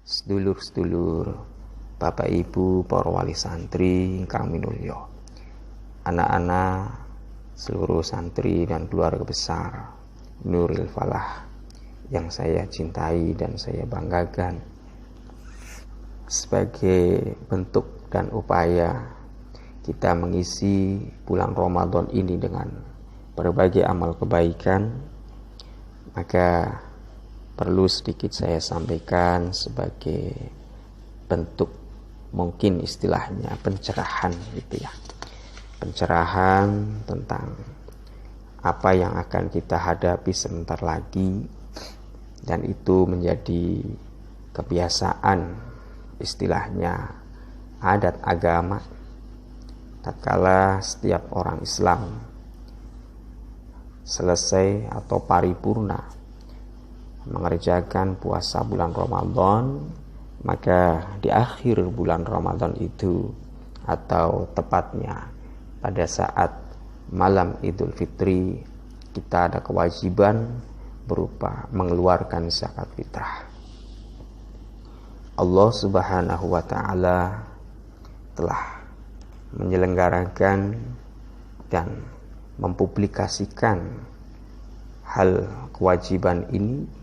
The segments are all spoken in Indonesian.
sedulur-sedulur, Bapak Ibu para wali santri ingkang minulya, anak-anak seluruh santri dan keluarga besar Nuril Falah yang saya cintai dan saya banggakan, sebagai bentuk dan upaya kita mengisi bulan Ramadan ini dengan berbagai amal kebaikan, maka perlu sedikit saya sampaikan sebagai bentuk, mungkin istilahnya pencerahan gitu ya. Pencerahan tentang apa yang akan kita hadapi sebentar lagi, dan itu menjadi kebiasaan, istilahnya adat agama, tatkala setiap orang Islam selesai atau paripurna mengerjakan puasa bulan Ramadan, maka di akhir bulan Ramadan itu, atau tepatnya pada saat malam Idul Fitri, kita ada kewajiban berupa mengeluarkan zakat fitrah. Allah Subhanahu wa Ta'ala telah menyelenggarakan dan mempublikasikan hal kewajiban ini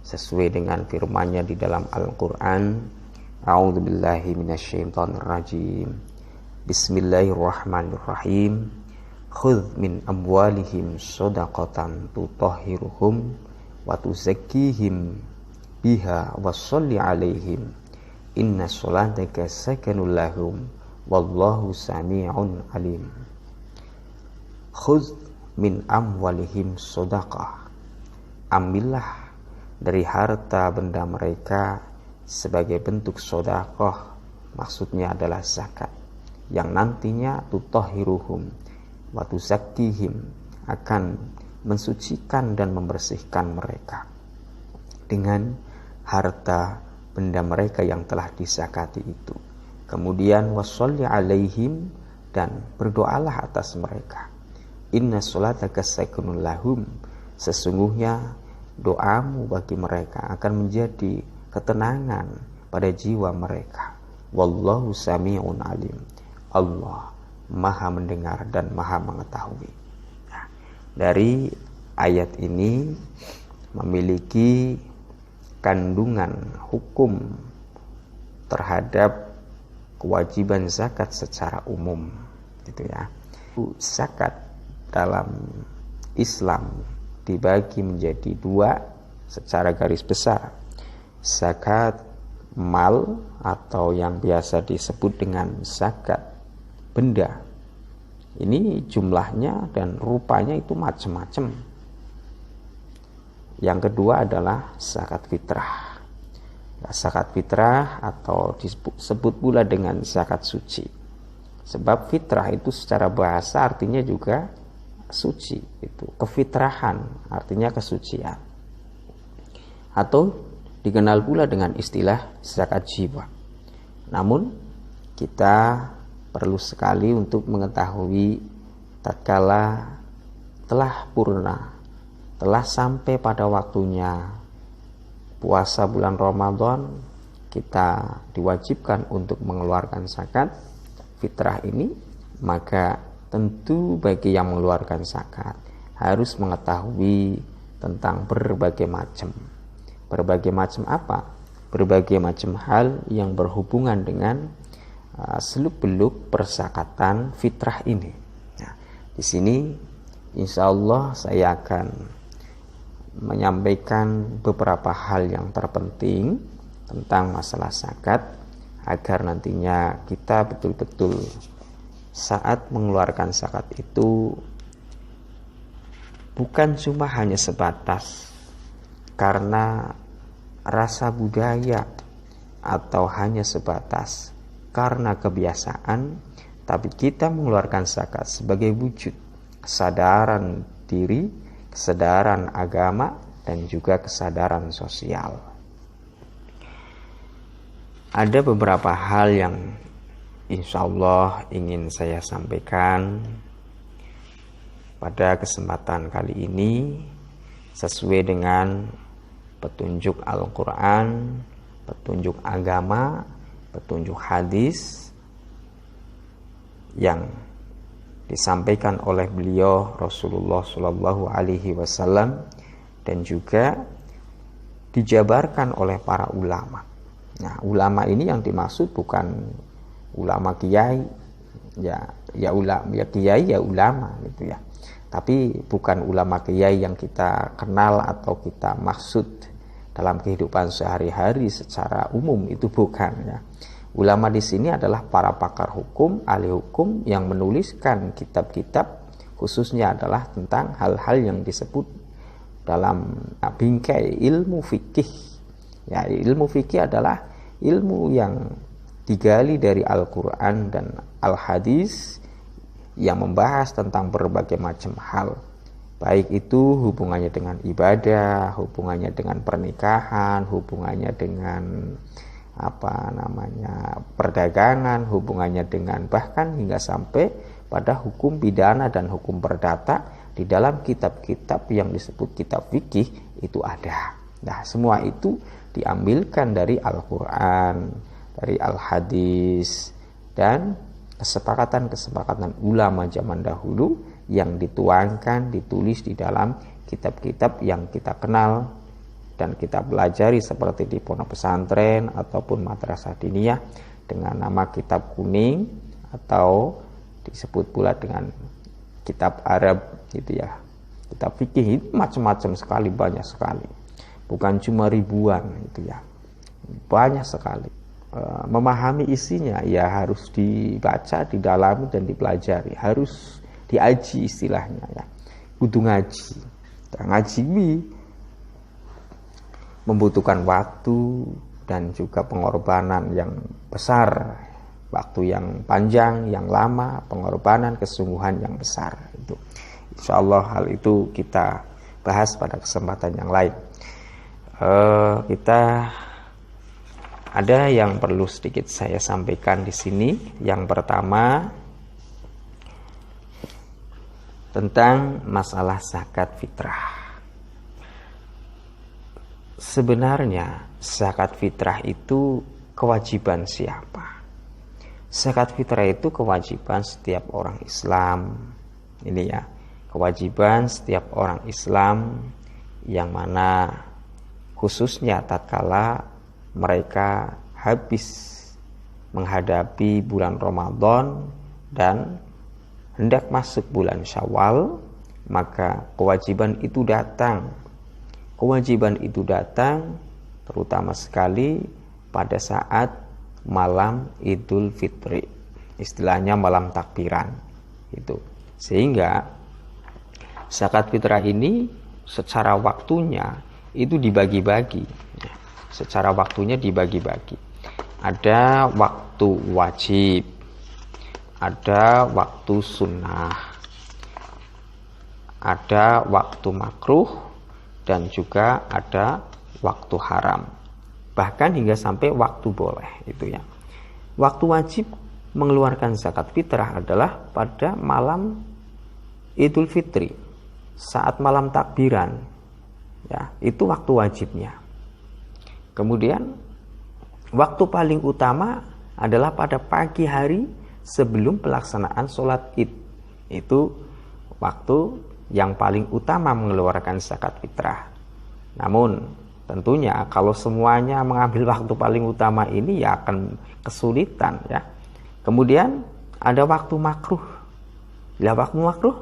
sesuai dengan firman-Nya di dalam Al-Qur'an. A'udzubillahi minasyaitonirrajim. Bismillahirrahmanirrahim. Khudz min amwalihim shadaqatan tutahhiruhum wa tuzakkihim biha washolli 'alaihim inna sholataka sakanul lahum wallahu sami'un alim. Khudz min amwalihim shadaqah. Ambillah dari harta benda mereka sebagai bentuk sedekah, maksudnya adalah zakat, yang nantinya tutahhiruhum wa tuzakkihim, akan mensucikan dan membersihkan mereka dengan harta benda mereka yang telah dizakati itu. Kemudian washolli alaihim, dan berdoalah atas mereka. Inna sholataka sakunul lahum, sesungguhnya doamu bagi mereka akan menjadi ketenangan pada jiwa mereka. Wallahu sami'un alim. Allah maha mendengar dan maha mengetahui. Nah, dari ayat ini memiliki kandungan hukum terhadap kewajiban zakat secara umum, gitu ya. Zakat dalam Islam dibagi menjadi dua secara garis besar. Zakat mal, atau yang biasa disebut dengan zakat benda. Ini jumlahnya dan rupanya itu macam-macam. Yang kedua adalah zakat fitrah. Zakat fitrah atau disebut pula dengan zakat suci. Sebab fitrah itu secara bahasa artinya juga suci, itu kefitrahan, artinya kesucian, atau dikenal pula dengan istilah zakat jiwa. Namun kita perlu sekali untuk mengetahui, tatkala telah purna, telah sampai pada waktunya puasa bulan Ramadan, kita diwajibkan untuk mengeluarkan zakat fitrah ini. Maka tentu bagi yang mengeluarkan zakat harus mengetahui tentang berbagai macam apa? Berbagai macam hal yang berhubungan dengan seluk-beluk perzakatan fitrah ini. Nah, di sini insya Allah saya akan menyampaikan beberapa hal yang terpenting tentang masalah zakat, agar nantinya kita betul-betul saat mengeluarkan zakat itu bukan cuma hanya sebatas karena rasa budaya atau hanya sebatas karena kebiasaan, tapi kita mengeluarkan zakat sebagai wujud kesadaran diri, kesadaran agama, dan juga kesadaran sosial. Ada beberapa hal yang insya Allah ingin saya sampaikan pada kesempatan kali ini sesuai dengan petunjuk Al-Quran, petunjuk agama, petunjuk hadis yang disampaikan oleh beliau Rasulullah Shallallahu Alaihi Wasallam dan juga dijabarkan oleh para ulama. Nah, ulama ini yang dimaksud bukan ulama kiai, ya ulama, ya kiai ya ulama gitu ya. Tapi bukan ulama kiai yang kita kenal atau kita maksud dalam kehidupan sehari-hari secara umum, itu bukan ya. Ulama di sini adalah para pakar hukum, ahli hukum yang menuliskan kitab-kitab khususnya adalah tentang hal-hal yang disebut dalam bingkai ilmu fikih. Ya, ilmu fikih adalah ilmu yang digali dari Al-Quran dan Al-Hadis yang membahas tentang berbagai macam hal. Baik itu hubungannya dengan ibadah, hubungannya dengan pernikahan, hubungannya dengan perdagangan, hubungannya dengan bahkan hingga sampai pada hukum pidana dan hukum perdata di dalam kitab-kitab yang disebut kitab fikih itu ada. Nah, semua itu diambilkan dari Al-Quran, dari Al-Hadis, dan kesepakatan-kesepakatan ulama zaman dahulu yang dituangkan, ditulis di dalam kitab-kitab yang kita kenal dan kita pelajari seperti di pondok pesantren ataupun madrasah diniyah dengan nama kitab kuning atau disebut pula dengan kitab Arab gitu ya. Kitab fikih itu macam-macam sekali, banyak sekali. Bukan cuma ribuan gitu ya. Banyak sekali. Memahami isinya ya harus dibaca, didalami dan dipelajari, harus diaji istilahnya ya. Kudu ngaji. Ngaji ini membutuhkan waktu dan juga pengorbanan yang besar, waktu yang panjang, yang lama, pengorbanan, kesungguhan yang besar. Itu insyaallah hal itu kita bahas pada kesempatan yang lain. Kita ada yang perlu sedikit saya sampaikan di sini. Yang pertama tentang masalah zakat fitrah. Sebenarnya zakat fitrah itu kewajiban siapa? Zakat fitrah itu kewajiban setiap orang Islam. Ini ya, kewajiban setiap orang Islam yang mana khususnya tatkala mereka habis menghadapi bulan Ramadan dan hendak masuk bulan Syawal, maka kewajiban itu datang. Kewajiban itu datang terutama sekali pada saat malam Idul Fitri, istilahnya malam takbiran itu. Sehingga zakat fitrah ini secara waktunya itu dibagi-bagi. Secara waktunya dibagi-bagi. Ada waktu wajib, ada waktu sunnah, ada waktu makruh, dan juga ada waktu haram. Bahkan hingga sampai waktu boleh itu ya. Waktu wajib mengeluarkan zakat fitrah adalah pada malam Idul Fitri, saat malam takbiran. Ya, itu waktu wajibnya. Kemudian waktu paling utama adalah pada pagi hari sebelum pelaksanaan sholat Id. Itu waktu yang paling utama mengeluarkan zakat fitrah. Namun tentunya kalau semuanya mengambil waktu paling utama ini ya akan kesulitan ya. Kemudian ada waktu makruh. Lah waktu makruh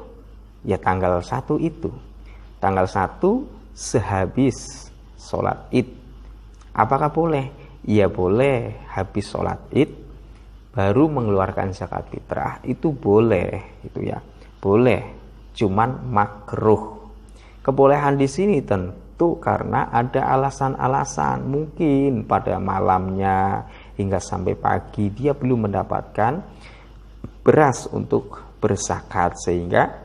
ya tanggal 1 itu. Tanggal 1 sehabis sholat Id. Apakah boleh? Ya boleh, habis sholat Id baru mengeluarkan zakat fitrah, itu boleh itu ya. Boleh. Cuman makruh. Kebolehan di sini tentu karena ada alasan-alasan. Mungkin pada malamnya hingga sampai pagi dia belum mendapatkan beras untuk berzakat, sehingga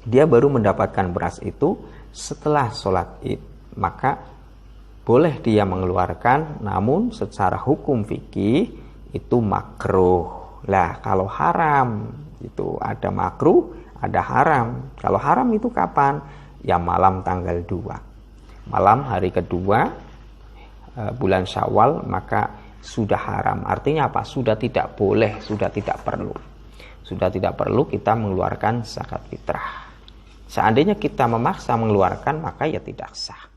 dia baru mendapatkan beras itu setelah sholat Id. Maka boleh dia mengeluarkan, namun secara hukum fikih itu makruh. Lah kalau haram itu ada makruh, ada haram. Kalau haram itu kapan? Ya malam tanggal 2. Malam hari kedua bulan Syawal, maka sudah haram. Artinya apa? Sudah tidak boleh, sudah tidak perlu. Sudah tidak perlu kita mengeluarkan zakat fitrah. Seandainya kita memaksa mengeluarkan, maka ya tidak sah.